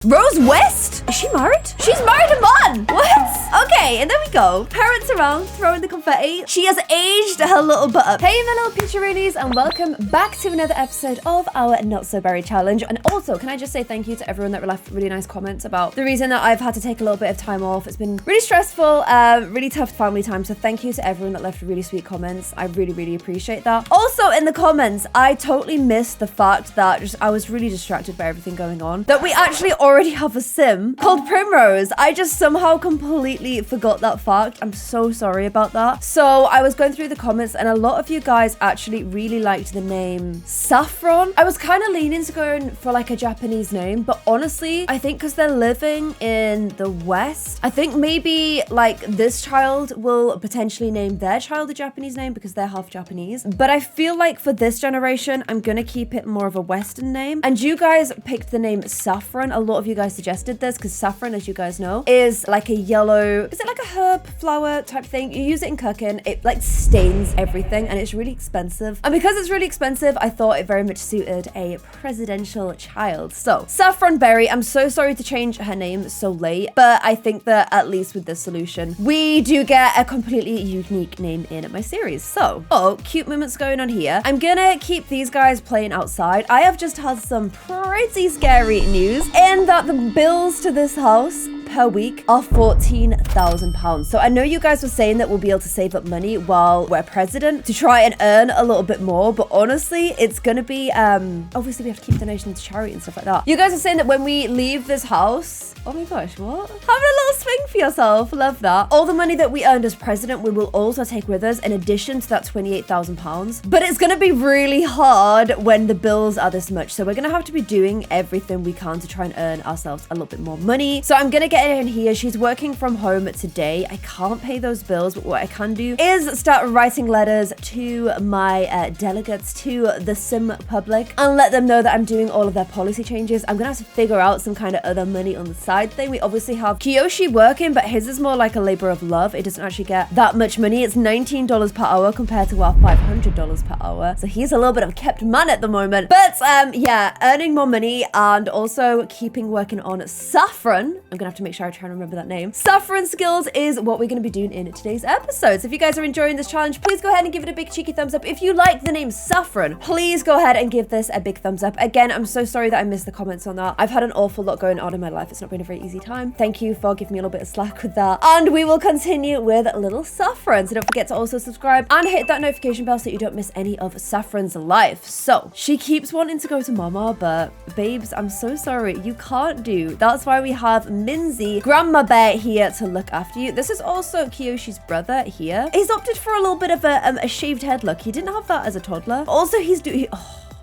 Rose West? Is she married? She's married a man. What? Okay, and there we go. Parents around, throwing the confetti. She has aged her little butt up. Hey, my little peacheroonies, and welcome back to another episode of our Not So Berry Challenge. And also, can I just say thank you to everyone that left really nice comments about the reason that I've had to take a little bit of time off. It's been really stressful, really tough family time. So thank you to everyone that left really sweet comments. I really appreciate that. Also, in the comments, I totally missed the fact that I was really distracted by everything going on. That we actually already have a sim called Primrose. I just somehow completely forgot that fact. I'm so sorry about that. So I was going through the comments and a lot of you guys actually really liked the name Saffron. I was kind of leaning to going for like a Japanese name, but honestly, I think because they're living in the West, I think maybe like this child will potentially name their child a Japanese name because they're half Japanese. But I feel like for this generation, I'm gonna keep it more of a Western name. And you guys picked the name Saffron. A lot of you guys suggested this because saffron, as you guys know, is like a yellow, is it like a herb flower type thing? You use it in cooking, it like stains everything and it's really expensive. And because it's really expensive, I thought it very much suited a presidential child. So Saffron Berry, I'm so sorry to change her name so late, but I think that at least with this solution, we do get a completely unique name in my series. So, cute moments going on here. I'm gonna keep these guys playing outside. I have just had some pretty scary news in that the bills to this house per week are £14,000. So I know you guys were saying that we'll be able to save up money while we're president to try and earn a little bit more, but honestly, it's gonna be, obviously we have to keep donations to charity and stuff like that. You guys are saying that when we leave this house, oh my gosh, what? Having a little swing for yourself, love that. All the money that we earned as president, we will also take with us in addition to that £28,000. But it's gonna be really hard when the bills are this much. So we're gonna have to be doing everything we can to try and earn ourselves a little bit more money. So I'm gonna get in here. She's working from home today. I can't pay those bills, but what I can do is start writing letters to my delegates, to the sim public, and let them know that I'm doing all of their policy changes. I'm gonna have to figure out some kind of other money on the side thing. We obviously have Kiyoshi working, but his is more like a labor of love. It doesn't actually get that much money. It's $19 per hour compared to our $500 per hour. So he's a little bit of a kept man at the moment. But yeah, earning more money and also keeping working on Saffron. I'm gonna have to make sure I try and remember that name. Saffron skills is what we're going to be doing in today's episode. So if you guys are enjoying this challenge, please go ahead and give it a big cheeky thumbs up. If you like the name Saffron, please go ahead and give this a big thumbs up. Again, I'm so sorry that I missed the comments on that. I've had an awful lot going on in my life. It's not been a very easy time. Thank you for giving me a little bit of slack with that. And we will continue with little Saffron. So don't forget to also subscribe and hit that notification bell so you don't miss any of Saffron's life. So she keeps wanting to go to mama, but babes, I'm so sorry. You can't do. That's why we have Minzy, Grandma Bear here to look after you. This is also Kiyoshi's brother here. He's opted for a little bit of a shaved head look. He didn't have that as a toddler. Also, he's doing...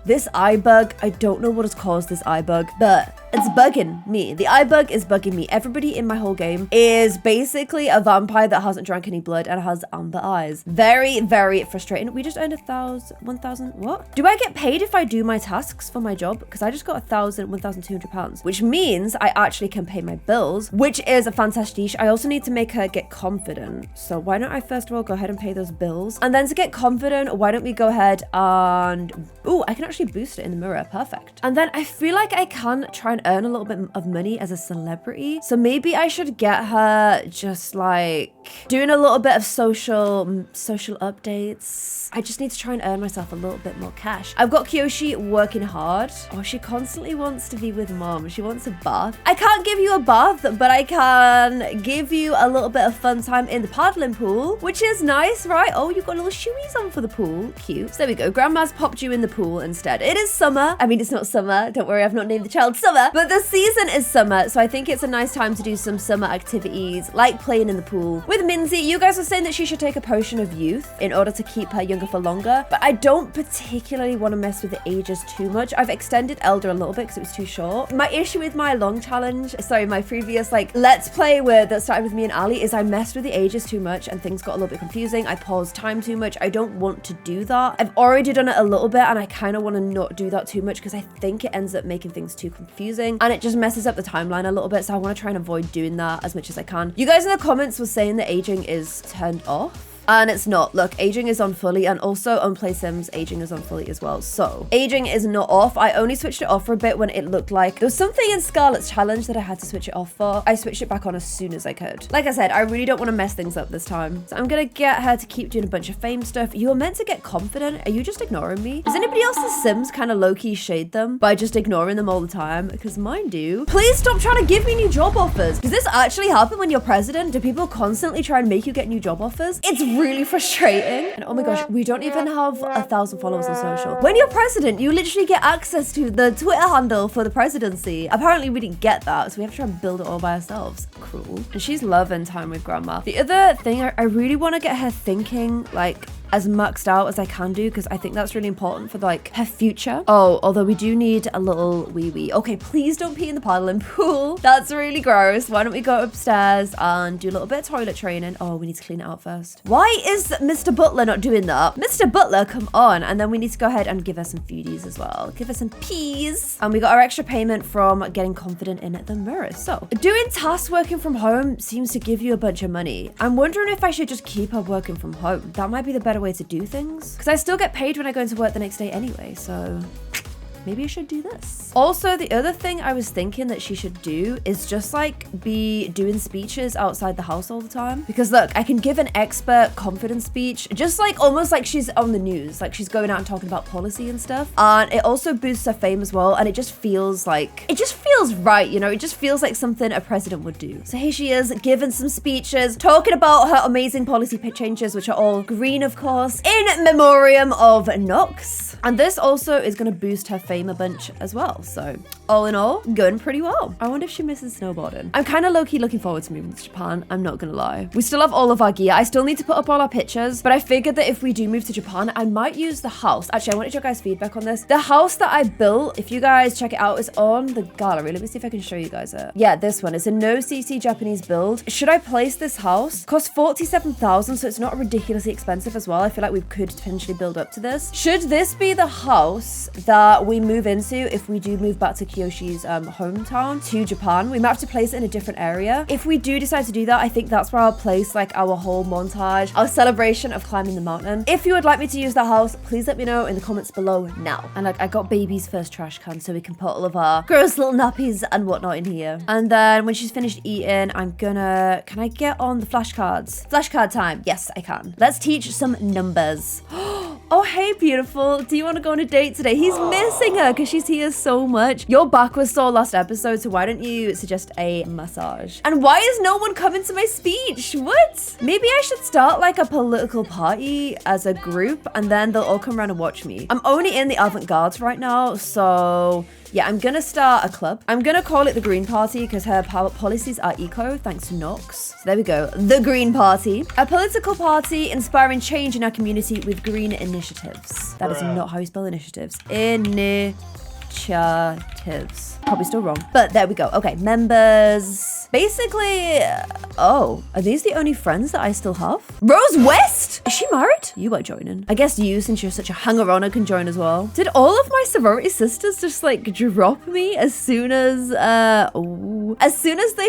this eye bug, I don't know what has caused this eye bug, but it's bugging me. The eye bug is bugging me. Everybody in my whole game is basically a vampire that hasn't drank any blood and has amber eyes. Very frustrating. We just earned 1,000, what? Do I get paid if I do my tasks for my job? Because I just got £1,200, which means I actually can pay my bills, which is a fantastic. I also need to make her get confident. So why don't I first of all go ahead and pay those bills? And then to get confident, why don't we go ahead and, ooh, I can actually boost it in the mirror. Perfect. And then I feel like I can try and earn a little bit of money as a celebrity. So maybe I should get her just like doing a little bit of social updates. I just need to try and earn myself a little bit more cash. I've got Kiyoshi working hard. Oh, she constantly wants to be with mom. She wants a bath. I can't give you a bath, but I can give you a little bit of fun time in the paddling pool, which is nice, right? Oh, you've got little shoeies on for the pool. Cute. So there we go. Grandma's popped you in the pool instead. It is summer. I mean, it's not summer. Don't worry, I've not named the child Summer, but the season is summer. So I think it's a nice time to do some summer activities like playing in the pool. With Minzy, you guys were saying that she should take a potion of youth in order to keep her younger for longer, but I don't particularly want to mess with the ages too much. I've extended Elder a little bit because it was too short. My issue with my long challenge, sorry, my previous like let's play with that started with me and Ali is I messed with the ages too much and things got a little bit confusing. I paused time too much. I don't want to do that. I've already done it a little bit and I kind of want to not do that too much because I think it ends up making things too confusing and it just messes up the timeline a little bit. So I want to try and avoid doing that as much as I can. You guys in the comments were saying that aging is turned off. And it's not. Look, aging is on fully, and also on Play Sims, aging is on fully as well. So aging is not off. I only switched it off for a bit when it looked like there was something in Scarlett's challenge that I had to switch it off for. I switched it back on as soon as I could. Like I said, I really don't want to mess things up this time. So I'm gonna get her to keep doing a bunch of fame stuff. You're meant to get confident. Are you just ignoring me? Does anybody else's Sims kind of low-key shade them by just ignoring them all the time? Because mine do. Please stop trying to give me new job offers. Does this actually happen when you're president? Do people constantly try and make you get new job offers? It's really frustrating. And oh my gosh, we don't even have 1,000 followers on social. When you're president, you literally get access to the Twitter handle for the presidency. Apparently we didn't get that, so we have to try and build it all by ourselves. Cruel. And she's loving time with grandma. The other thing, I really want to get her thinking like as maxed out as I can do, because I think that's really important for like her future. Oh, although we do need a little wee. Okay, please don't pee in the paddling pool. That's really gross. Why don't we go upstairs and do a little bit of toilet training? Oh, we need to clean it out first. Why is Mr. Butler not doing that? Mr. Butler, come on. And then we need to go ahead and give her some foodies as well. Give her some peas. And we got our extra payment from getting confident in the mirror. So doing tasks working from home seems to give you a bunch of money. I'm wondering if I should just keep her working from home. That might be the better way to do things, because I still get paid when I go into work the next day anyway, so maybe I should do this. Also, the other thing I was thinking that she should do is just like be doing speeches outside the house all the time. Because look, I can give an expert confidence speech, just like almost like she's on the news, like she's going out and talking about policy and stuff. And it also boosts her fame as well. And it just feels like, it just feels right, you know, it just feels like something a president would do. So here she is giving some speeches, talking about her amazing policy changes, which are all green, of course, in memoriam of Knox. And this also is going to boost her fame a bunch as well. So all in all, going pretty well. I wonder if she misses snowboarding. I'm kind of low-key looking forward to moving to Japan. I'm not gonna lie. We still have all of our gear. I still need to put up all our pictures, but I figured that if we do move to Japan, I might use the house. Actually, I wanted your guys' feedback on this. The house that I built, if you guys check it out, is on the gallery. Let me see if I can show you guys it. Yeah, this one. It's a no CC Japanese build. Should I place this house? It costs 47,000, so it's not ridiculously expensive as well. I feel like we could potentially build up to this. Should this be the house that we move into if we do move back to Kyoshi's hometown to Japan? We might have to place it in a different area. If we do decide to do that, I think that's where I'll place like our whole montage, our celebration of climbing the mountain. If you would like me to use that house, please let me know in the comments below now. And like, I got baby's first trash can so we can put all of our gross little nappies and whatnot in here. And then when she's finished eating, can I get on the flashcards? Flashcard time. Yes, I can. Let's teach some numbers. Oh, hey, beautiful. Do you want to go on a date today? He's missing her because she's here so much. Your back was sore last episode, so why don't you suggest a massage? And why is no one coming to my speech? What? Maybe I should start like a political party as a group and then they'll all come around and watch me. I'm only in the avant-garde right now, so yeah, I'm gonna start a club. I'm gonna call it the Green Party because her policies are eco, thanks to Knox. So there we go, the Green Party. A political party inspiring change in our community with green initiatives. That is not how you spell initiatives. Initiatives. Probably still wrong, but there we go. Okay, members. Basically, oh, are these the only friends that I still have? Rose West? Is she married? You are joining. I guess you, since you're such a hanger-oner, can join as well. Did all of my sorority sisters just like drop me as soon as they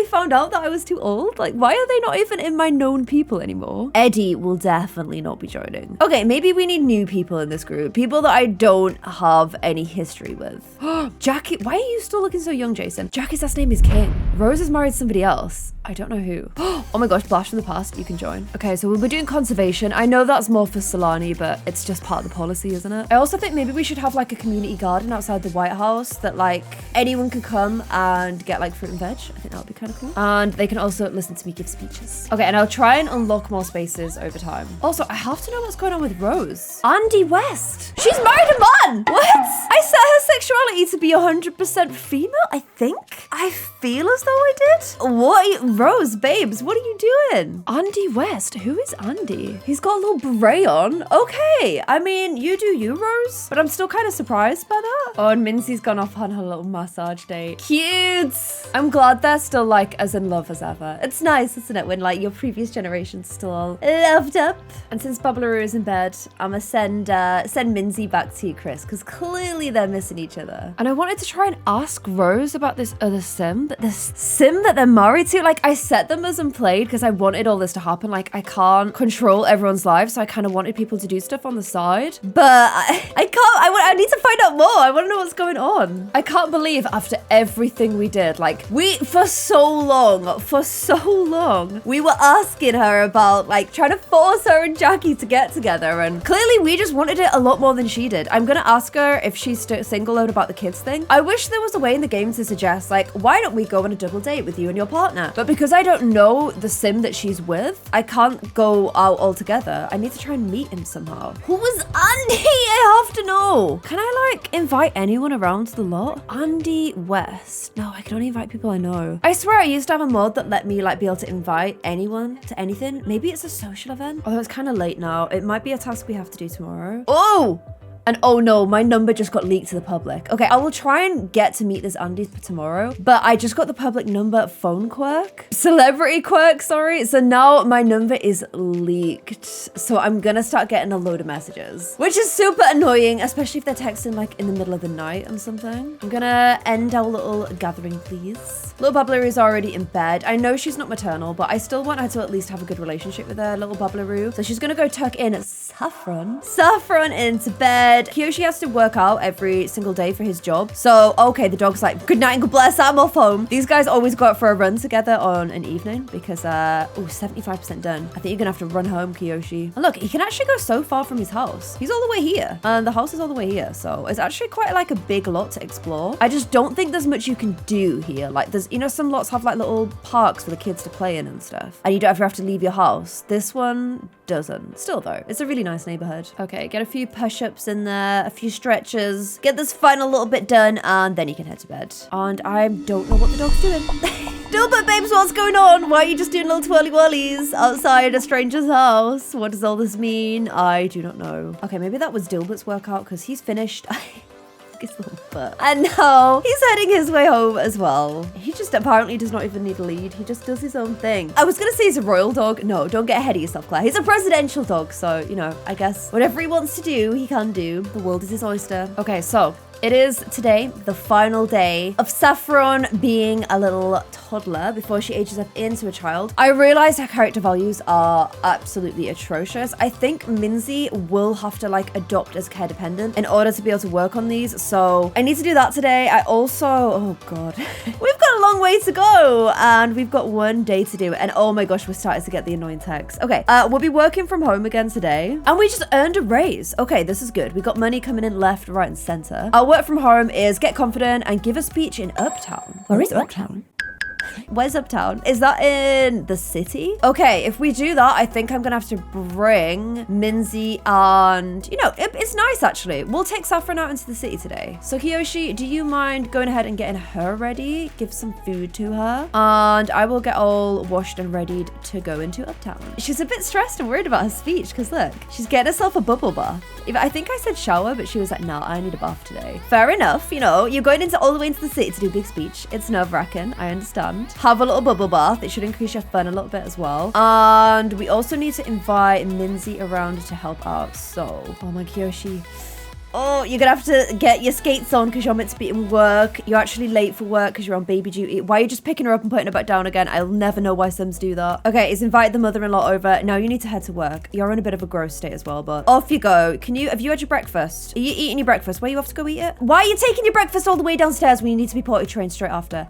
found out that I was too old? Like, why are they not even in my known people anymore? Eddie will definitely not be joining. Okay, maybe we need new people in this group. People that I don't have any history with. Jackie, why are you still looking so young, Jason? Jackie's last name is King. Rose is married to somebody else. I don't know who. Oh my gosh, Blast from the Past, you can join. Okay, so we're doing conservation. I know that's more for Solani, but it's just part of the policy, isn't it? I also think maybe we should have like a community garden outside the White House that like anyone can come and get like fruit and veg. I think that would be kind of cool. And they can also listen to me give speeches. Okay, and I'll try and unlock more spaces over time. Also, I have to know what's going on with Rose. Andy West. She's married a man. What? I set her sexuality to be 100% female, I think. I feel as though I did. What? Rose, babes, what are you doing? Andy West, who is Andy? He's got a little beret on. Okay, I mean, you do you, Rose, but I'm still kind of surprised by that. Oh, and Mincy's gone off on her little massage date. Cute. I'm glad they're still like as in love as ever. It's nice, isn't it, when like your previous generation's still all loved up. And since Babalaroo is in bed, I'm gonna send Minzy back to you, Chris, because clearly they're missing each other. And I wanted to try and ask Rose about this other sim, but the this sim that they're married to. Like, I set them as unplayed because I wanted all this to happen. Like, I can't control everyone's lives, so I kind of wanted people to do stuff on the side. But I can't. I need to find out more. I want to know what's going on. I can't believe after everything we did, like, for so long, we were asking her about, like, trying to force her and Jackie to get together. And clearly we just wanted it a lot more than she did. I'm going to ask her if she's single and about the kids thing. I wish there was a way in the game to suggest, like, why don't we go on a double date with you and your partner? But because I don't know the sim that she's with, I can't go out altogether. I need to try and meet him somehow. Who was Andy? I have to know. Can I, like, invite anyone around the lot? Andy West. No, I can only invite people I know. I swear I used to have a mod that let me, like, be able to invite anyone to anything. Maybe it's a social event. Although it's kind of late now. It might be a task we have to do tomorrow. Oh! And oh no, my number just got leaked to the public. Okay, I will try and get to meet this Andy tomorrow, but I just got the public number phone quirk. Celebrity quirk, sorry. So now my number is leaked. So I'm gonna start getting a load of messages, which is super annoying, especially if they're texting like in the middle of the night and something. I'm gonna end our little gathering, please. Little Bubbler is already in bed. I know she's not maternal, but I still want her to at least have a good relationship with her little Bubbleroo. So she's gonna go tuck in Saffron into bed. Kyoshi has to work out every single day for his job. So, okay, the dog's like, good night and good bless, I'm off home. These guys always go out for a run together on an evening because, 75% done. I think you're gonna have to run home, Kyoshi. And look, he can actually go so far from his house. He's all the way here. And the house is all the way here. So it's actually quite like a big lot to explore. I just don't think there's much you can do here. Like there's, you know, some lots have like little parks for the kids to play in and stuff. And you don't ever have to leave your house. This one doesn't. Still though, it's a really nice neighborhood. Okay, get a few push-ups in there, a few stretches, get this final little bit done, and then you can head to bed. And I don't know what the dog's doing. Dilbert babes, what's going on? Why are you just doing little twirly whirlies outside a stranger's house? What does all this mean? I do not know. Okay, maybe that was Dilbert's workout because he's finished. His little butt. And now he's heading his way home as well. He just apparently does not even need a lead. He just does his own thing. I was gonna say he's a royal dog. No, don't get ahead of yourself, Claire. He's a presidential dog. So, you know, I guess whatever he wants to do, he can do. The world is his oyster. Okay, so it is today the final day of Saffron being a little toddler before she ages up into a child. I realized her character values are absolutely atrocious. I think Minzy will have to like adopt as care dependent in order to be able to work on these. So I need to do that today. I also, oh God, we've got a long way to go and we've got one day to do it. And oh my gosh, we're starting to get the annoying text. Okay, we'll be working from home again today. And we just earned a raise. Okay, this is good. We got money coming in left, right, and center. Our work from home is get confident and give a speech in Uptown. Where is Uptown? Where's Uptown? Is that in the city? Okay, if we do that, I think I'm gonna have to bring Minzy and, you know, it's nice actually. We'll take Saffron out into the city today. So Kiyoshi, do you mind going ahead and getting her ready? Give some food to her. And I will get all washed and readied to go into Uptown. She's a bit stressed and worried about her speech because look, she's getting herself a bubble bath. I think I said shower, but she was like, no, I need a bath today. Fair enough, you know, you're going into all the way into the city to do a big speech. It's nerve-wracking, I understand. Have a little bubble bath. It should increase your fun a little bit as well. And we also need to invite Minzy around to help out. So, oh my Kyoshi. Oh, you're gonna have to get your skates on because you're meant to be in work. You're actually late for work because you're on baby duty. Why are you just picking her up and putting her back down again? I'll never know why Sims do that. Okay, it's invite the mother-in-law over. Now you need to head to work. You're in a bit of a gross state as well, but off you go. Have you had your breakfast? Are you eating your breakfast? Where you have to go eat it? Why are you taking your breakfast all the way downstairs when you need to be potty trained straight after?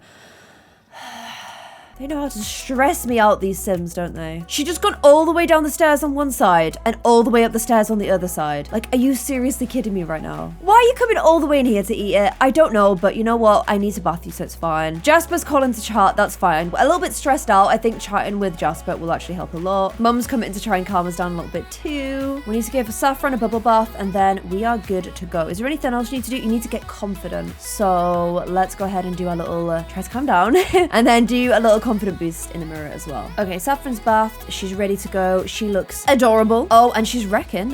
They know how to stress me out, these Sims, don't they? She just gone all the way down the stairs on one side and all the way up the stairs on the other side. Like, are you seriously kidding me right now? Why are you coming all the way in here to eat it? I don't know, but you know what? I need to bath you, so it's fine. Jasper's calling to chat, that's fine. A little bit stressed out. I think chatting with Jasper will actually help a lot. Mum's coming to try and calm us down a little bit too. We need to give Saffron a bubble bath and then we are good to go. Is there anything else you need to do? You need to get confident. So let's go ahead and do our little, try to calm down and then do a little confident boost in the mirror as well. Okay, Saffron's bathed. She's ready to go. She looks adorable. Oh, and she's wrecking.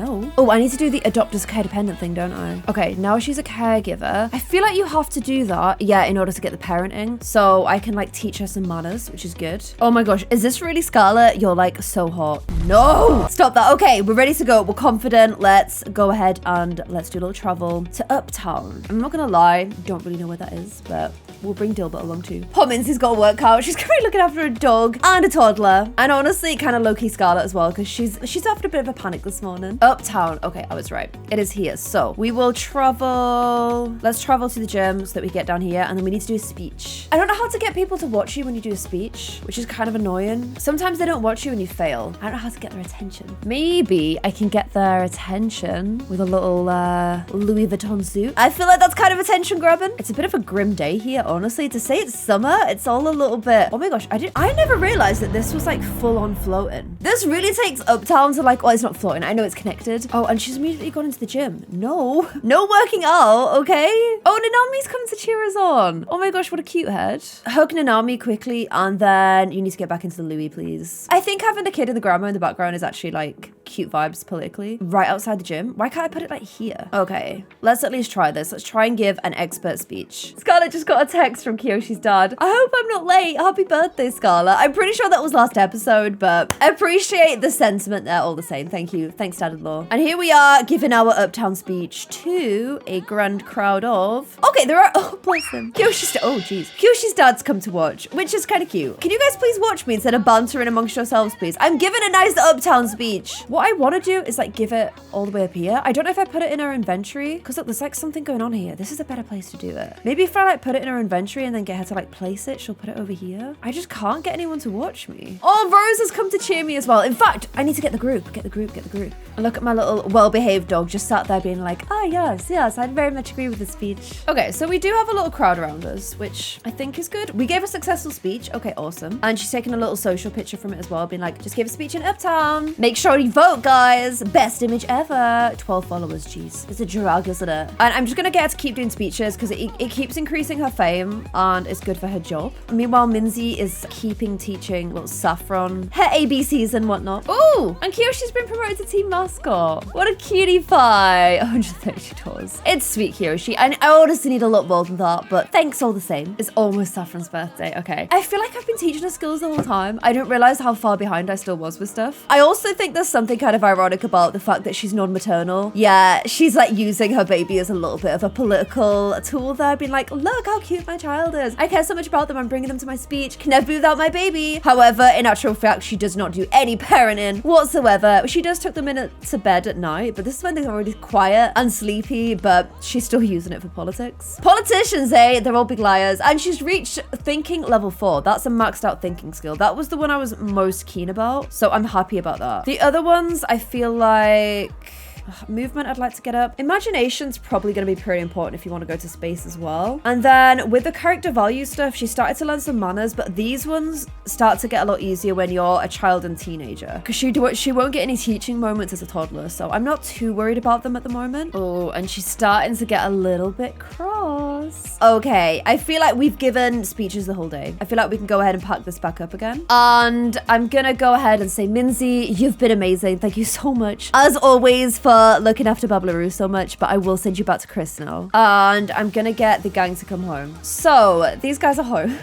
No. Oh, I need to do the adopter's care dependent thing, don't I? Okay, now she's a caregiver. I feel like you have to do that, yeah, in order to get the parenting. So I can like teach her some manners, which is good. Oh my gosh, is this really Scarlett? You're like so hot. No, stop that. Okay, we're ready to go. We're confident. Let's go ahead and let's do a little travel to Uptown. I'm not gonna lie, don't really know where that is, but we'll bring Dilbert along too. Poor Minzy's got a workout. She's gonna be looking after a dog and a toddler. And honestly, kind of low-key Scarlett as well, because she's after a bit of a panic this morning. Uptown. Okay, I was right. It is here. So we will travel. Let's travel to the gym so that we get down here, and then we need to do a speech. I don't know how to get people to watch you when you do a speech, which is kind of annoying. Sometimes they don't watch you when you fail. I don't know how to get their attention. Maybe I can get their attention with a little Louis Vuitton suit. I feel like that's kind of attention grabbing. It's a bit of a grim day here, honestly. To say it's summer, it's all a little bit. Oh my gosh, I never realized that this was like full on floating. This really takes Uptown to like, oh, it's not floating. I know it's connected. Oh, and she's immediately gone into the gym. No working out, okay? Oh, Nanami's coming to cheer us on. Oh my gosh, what a cute head. Hug Nanami quickly, and then you need to get back into the Louis, please. I think having a kid and the grandma in the background is actually like cute vibes politically. Right outside the gym. Why can't I put it like here? Okay, let's at least try this. Let's try and give an expert speech. Scarlett just got a text from Kiyoshi's dad. I hope I'm not late. Happy birthday, Scarlett. I'm pretty sure that was last episode, but I appreciate the sentiment there all the same. Thank you. Thanks, Dad-in-law. And here we are giving our Uptown speech to a grand crowd of... Okay, there are... Oh, bless them. Kiyoshi's dad's come to watch, which is kind of cute. Can you guys please watch me instead of bantering amongst yourselves, please? I'm giving a nice Uptown speech. What I want to do is like give it all the way up here. I don't know if I put it in our inventory, because look, there's like something going on here. This is a better place to do it. Maybe if I like put it in our inventory and then get her to like place it, she'll put it over here. I just can't get anyone to watch me. Oh, Rose has come to cheer me as well. In fact, I need to get the group. Get the group. And look at my little well-behaved dog just sat there being like, oh yes, I'd very much agree with the speech. Okay, so we do have a little crowd around us, which I think is good. We gave a successful speech. Okay, awesome. And she's taking a little social picture from it as well, being like, just give a speech in Uptown. Make sure you vote, guys. Best image ever. 12 followers, jeez. It's a drag, isn't it? And I'm just gonna get her to keep doing speeches because it keeps increasing her fame and it's good for her job. Meanwhile, Minzy is keeping teaching little Saffron her ABCs and whatnot. Ooh, and Kiyoshi's been promoted to team mascot. What a cutie pie. 130 dollars. It's sweet, Kiyoshi. And I honestly need a lot more than that, but thanks all the same. It's almost Saffron's birthday. Okay. I feel like I've been teaching her skills the whole time. I didn't realize how far behind I still was with stuff. I also think there's something kind of ironic about the fact that she's non-maternal. Yeah, she's like using her baby as a little bit of a political tool there, being like, look how cute my child is. I care so much about them. I'm bringing them to my speech. Can never be without my baby. However, in actual fact, she does not do any parenting whatsoever. She does tuck them in to bed at night, but this is when they're already quiet and sleepy, but she's still using it for politics. Politicians, eh? They're all big liars. And she's reached thinking level 4. That's a maxed out thinking skill. That was the one I was most keen about, so I'm happy about that. The other ones, I feel like... movement I'd like to get up. Imagination's probably going to be pretty important if you want to go to space as well. And then with the character value stuff, she started to learn some manners, but these ones start to get a lot easier when you're a child and teenager, because she won't get any teaching moments as a toddler, so I'm not too worried about them at the moment. Oh, and she's starting to get a little bit cross. Okay, I feel like we've given speeches the whole day. I feel like we can go ahead and pack this back up again. And I'm gonna go ahead and say, Minzy, you've been amazing. Thank you so much, as always, for looking after Bablaroo so much, but I will send you back to Chris now. And I'm gonna get the gang to come home. So these guys are home.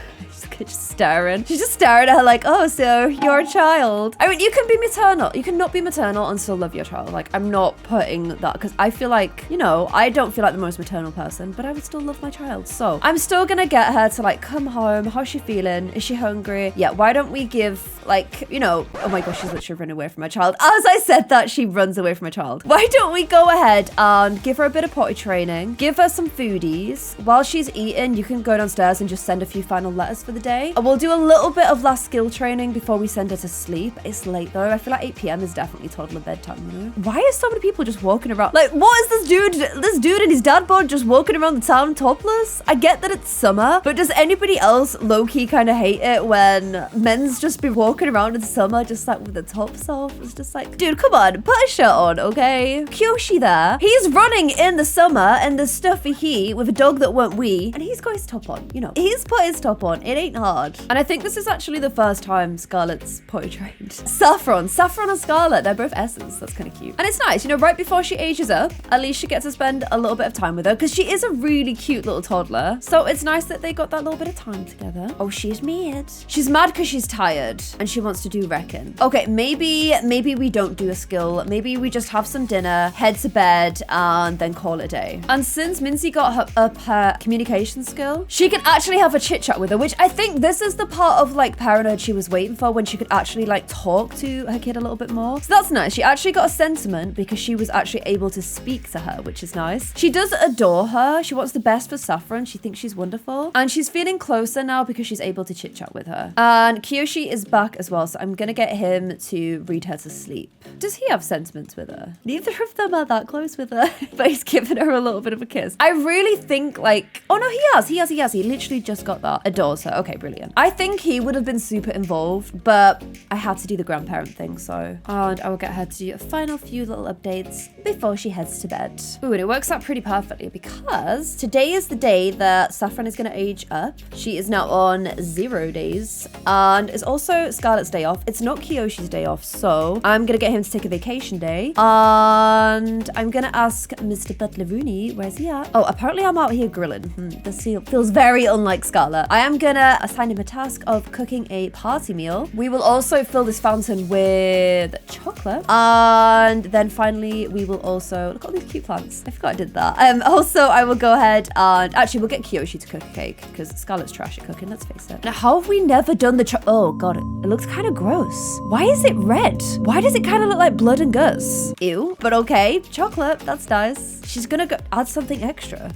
Just staring. She's just staring at her like, oh, so you're a child. I mean, you can be maternal. You cannot be maternal and still love your child. Like, I'm not putting that, because I feel like, you know, I don't feel like the most maternal person, but I would still love my child. So I'm still gonna get her to like come home. How's she feeling? Is she hungry? Yeah, why don't we give like, you know, oh my gosh, she's literally running away from her child. As I said that, she runs away from her child. Why don't we go ahead and give her a bit of potty training, give her some foodies. While she's eating, you can go downstairs and just send a few final letters for the day. We'll do a little bit of last skill training before we send her to sleep. It's late though. I feel like 8 p.m. is definitely toddler bedtime, you know? Why are so many people just walking around? Like, what is this dude and his dad bod just walking around the town topless? I get that it's summer, but does anybody else low-key kind of hate it when men's just be walking around in summer just like with the tops off? It's just like, dude, come on, put a shirt on, okay? Kyoshi there, he's running in the summer in the stuffy heat with a dog that won't wee, and he's got his top on, you know? He's put his top on. It It ain't hard. And I think this is actually the first time Scarlett's potty trained. Saffron and Scarlett, they're both S's. That's kind of cute. And it's nice, you know, right before she ages up, at least she gets to spend a little bit of time with her because she is a really cute little toddler. So it's nice that they got that little bit of time together. Oh, she's mad. She's mad because she's tired and she wants to do reckon. Okay, maybe we don't do a skill. Maybe we just have some dinner, head to bed, and then call it a day. And since Minzy got her communication skill, she can actually have a chit chat with her, which I think this is the part of like parenthood she was waiting for, when she could actually like talk to her kid a little bit more. So that's nice. She actually got a sentiment because she was actually able to speak to her, which is nice. She does adore her. She wants the best for Saffron. She thinks she's wonderful. And she's feeling closer now because she's able to chit chat with her. And Kiyoshi is back as well, so I'm gonna get him to read her to sleep. Does he have sentiments with her? Neither of them are that close with her, but he's giving her a little bit of a kiss. I really think like, oh no, he has. He literally just got that. Adores her. Okay, brilliant. I think he would have been super involved, but I had to do the grandparent thing, so. And I will get her to do a final few little updates before she heads to bed. Ooh, and it works out pretty perfectly because today is the day that Saffron is gonna age up. She is now on 0 days, and it's also Scarlett's day off. It's not Kiyoshi's day off, so I'm gonna get him to take a vacation day, and I'm gonna ask Mr. Butler Rooney, where's he at? Oh, apparently I'm out here grilling. This feels very unlike Scarlett. I am gonna assign him a task of cooking a party meal. We will also fill this fountain with chocolate, and then finally we will also look at all these cute plants. I forgot I did that. Also, I will go ahead and actually we'll get Kiyoshi to cook a cake because Scarlett's trash at cooking, let's face it. Now, how have we never done the oh god, it looks kind of gross. Why is it red? Why does it kind of look like blood and guts? Ew, but okay, chocolate, that's nice. She's gonna go add something extra.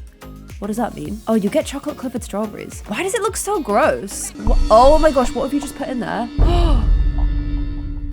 What does that mean? Oh, you get chocolate covered strawberries. Why does it look so gross? Oh my gosh, what have you just put in there?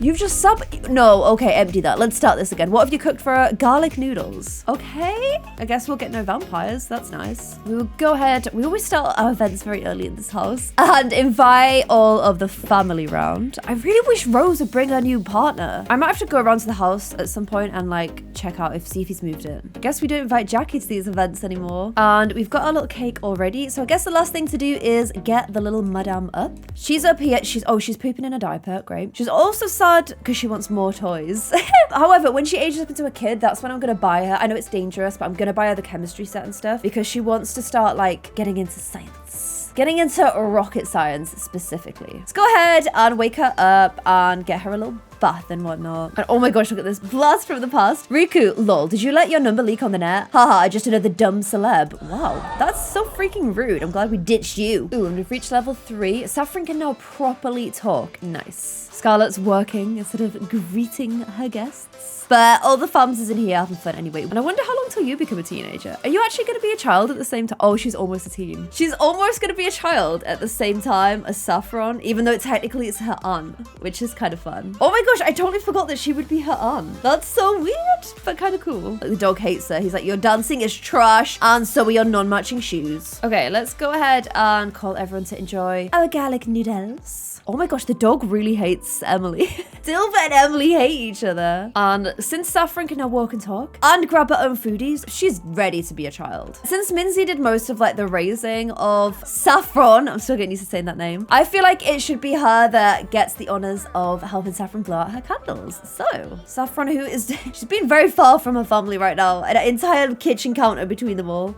You've just no, okay, empty that. Let's start this again. What have you cooked for her? Garlic noodles. Okay, I guess we'll get no vampires. That's nice. We will go ahead. We always start our events very early in this house and invite all of the family round. I really wish Rose would bring her new partner. I might have to go around to the house at some point and like check out see if he's moved in. I guess we don't invite Jackie to these events anymore. And we've got our little cake already. So I guess the last thing to do is get the little madame up. She's up here. She's pooping in a diaper. Great. She's also because she wants more toys. However, when she ages up into a kid, that's when I'm gonna buy her. I know it's dangerous, but I'm gonna buy her the chemistry set and stuff because she wants to start like getting into science. Getting into rocket science specifically. Let's go ahead and wake her up and get her a little bath and whatnot. And oh my gosh, look at this blast from the past. Riku, lol, did you let your number leak on the net? Haha, just another dumb celeb. Wow, that's so freaking rude. I'm glad we ditched you. Ooh, and we've reached level 3. Saffron can now properly talk. Nice. Scarlett's working instead of greeting her guests. But all the fams is in here having fun anyway. And I wonder how long till you become a teenager. Are you actually going to be a child at the same time? Oh, she's almost a teen. She's almost going to be a child at the same time as Saffron, even though technically it's her aunt, which is kind of fun. Oh my gosh, I totally forgot that she would be her aunt. That's so weird, but kind of cool. Like, the dog hates her. He's like, your dancing is trash, and so are your non-matching shoes. Okay, let's go ahead and call everyone to enjoy our garlic noodles. Oh my gosh, the dog really hates Emily. Dilbert and Emily hate each other. And since Saffron can now walk and talk and grab her own foodies, she's ready to be a child. Since Minzy did most of like the raising of Saffron, I'm still getting used to saying that name, I feel like it should be her that gets the honors of helping Saffron blow out her candles. So, Saffron, who is, she's been very far from her family right now, an entire kitchen counter between them all.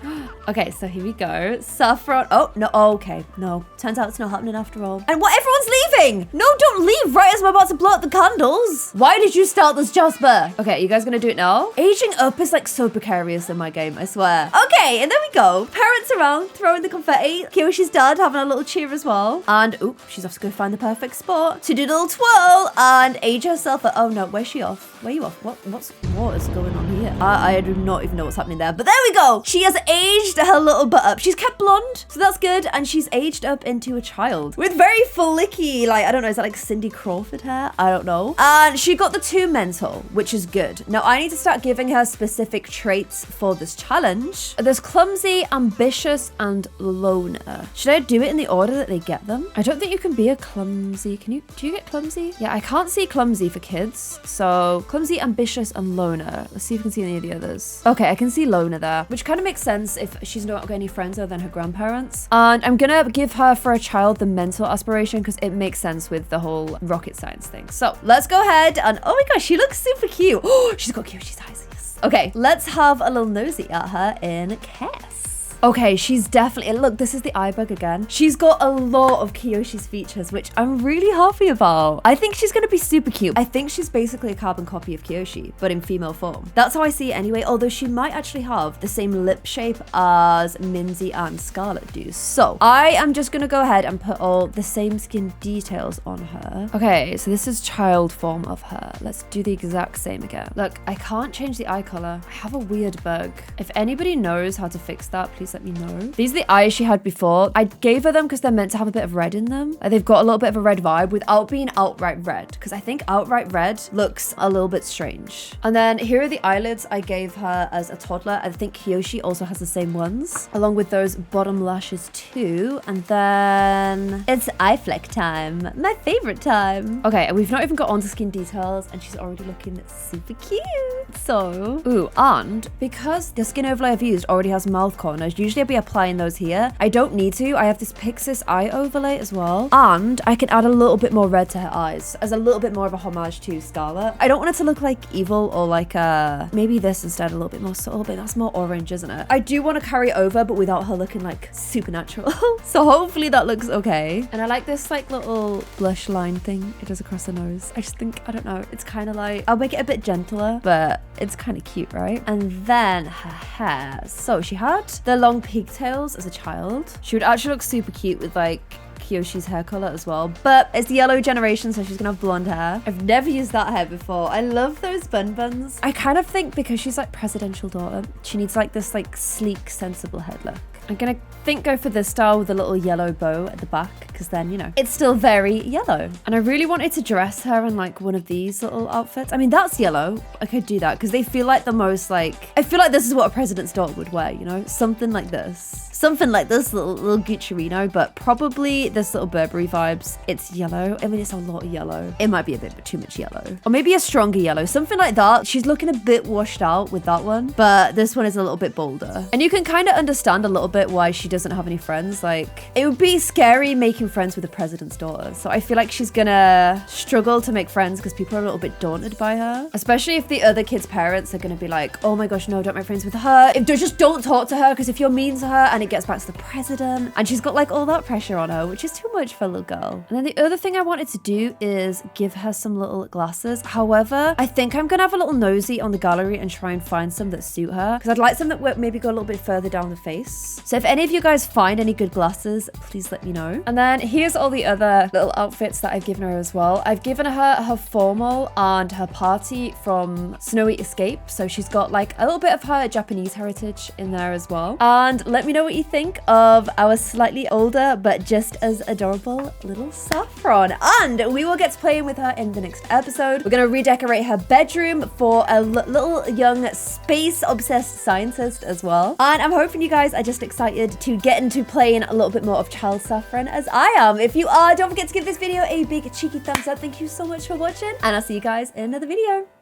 Okay, so here we go. Saffron, oh, no, oh, okay, no. Turns out it's not happening after all. And what, everyone's leaving! No, don't leave right as I'm about to blow out the candles. Why did you start this, Jasper? Okay, you guys gonna do it now? Aging up is like so precarious in my game, I swear. Okay, and there we go. Parents around, throwing the confetti. Kiyoshi's dad having a little cheer as well. And, oop, she's off to go find the perfect spot to do a little twirl and age herself. Oh no, where's she off? Where are you off? What is going on here? I do not even know what's happening there, but there we go. She has aged her little butt up. She's kept blonde, so that's good. And she's aged up into a child with very flicky, like, I don't know, is that like Cindy Crawford hair? I don't know. And she got the 2 mental, which is good. Now I need to start giving her specific traits for this challenge. There's clumsy, ambitious, and loner. Should I do it in the order that they get them? I don't think you can be a clumsy. Do you get clumsy? Yeah, I can't see clumsy. clumsy for kids. So clumsy, ambitious, and loner. Let's see if we can see any of the others. Okay, I can see loner there, which kind of makes sense if she's not got any friends other than her grandparents. And I'm gonna give her for a child the mental aspiration because it makes sense with the whole rocket science thing. So let's go ahead and, oh my gosh, she looks super cute. Oh, she's got cute eyes. Yes. Okay, let's have a little nosy at her in Cass. Okay, she's definitely, look, this is the eye bug again. She's got a lot of Kiyoshi's features, which I'm really happy about. I think she's gonna be super cute. I think she's basically a carbon copy of Kiyoshi, but in female form. That's how I see it anyway, although she might actually have the same lip shape as Minzy and Scarlet do. So I am just gonna go ahead and put all the same skin details on her. Okay, so this is child form of her. Let's do the exact same again. Look, I can't change the eye color. I have a weird bug. If anybody knows how to fix that, please let me know. These are the eyes she had before. I gave her them because they're meant to have a bit of red in them. They've got a little bit of a red vibe without being outright red, because I think outright red looks a little bit strange. And then here are the eyelids I gave her as a toddler. I think Kiyoshi also has the same ones, along with those bottom lashes too. And then it's eye fleck time, my favorite time. Okay, and we've not even got onto skin details and she's already looking super cute. So, ooh, and because the skin overlay I've used already has mouth corners, usually I'll be applying those here. I don't need to. I have this Pixis eye overlay as well. And I can add a little bit more red to her eyes as a little bit more of a homage to Scarlet. I don't want it to look like evil or like maybe this instead, a little bit more subtle, but that's more orange, isn't it? I do want to carry over, but without her looking like supernatural. So hopefully that looks okay. And I like this like little blush line thing it does across the nose. I just think, I don't know, it's kind of like, I'll make it a bit gentler, but it's kind of cute, right? And then her hair. So she had the long pigtails as a child. She would actually look super cute with like Kiyoshi's hair color as well, but it's the yellow generation, so she's gonna have blonde hair. I've never used that hair before. I love those buns. I kind of think because she's like presidential daughter, she needs like this like sleek, sensible head look. I'm gonna go for this style with a little yellow bow at the back, because then, you know, it's still very yellow. And I really wanted to dress her in like one of these little outfits. I mean, that's yellow. I could do that because they feel like the most like, I feel like this is what a president's daughter would wear, you know? Something like this. Something like this, little Gucciarino, but probably this little Burberry vibes. It's yellow. I mean, it's a lot of yellow. It might be a bit too much yellow. Or maybe a stronger yellow, something like that. She's looking a bit washed out with that one, but this one is a little bit bolder. And you can kind of understand a little bit why she doesn't have any friends. Like, it would be scary making friends with the president's daughter. So I feel like she's gonna struggle to make friends because people are a little bit daunted by her. Especially if the other kids' parents are gonna be like, oh my gosh, no, don't make friends with her. Just don't talk to her, because if you're mean to her and it gets back to the president, and she's got like all that pressure on her, which is too much for a little girl. And then the other thing I wanted to do is give her some little glasses. However, I think I'm gonna have a little nosy on the gallery and try and find some that suit her, because I'd like some that maybe go a little bit further down the face. So if any of you guys find any good glasses, please let me know. And then here's all the other little outfits that I've given her as well. I've given her formal and her party from Snowy Escape, so she's got like a little bit of her Japanese heritage in there as well. And let me know what you think of our slightly older but just as adorable little Saffron. And we will get to playing with her in the next episode. We're gonna redecorate her bedroom for a little young space obsessed scientist as well. And I'm hoping you guys are just excited to get into playing a little bit more of child Saffron as I am. If you are, don't forget to give this video a big cheeky thumbs up. Thank you so much for watching, and I'll see you guys in another video.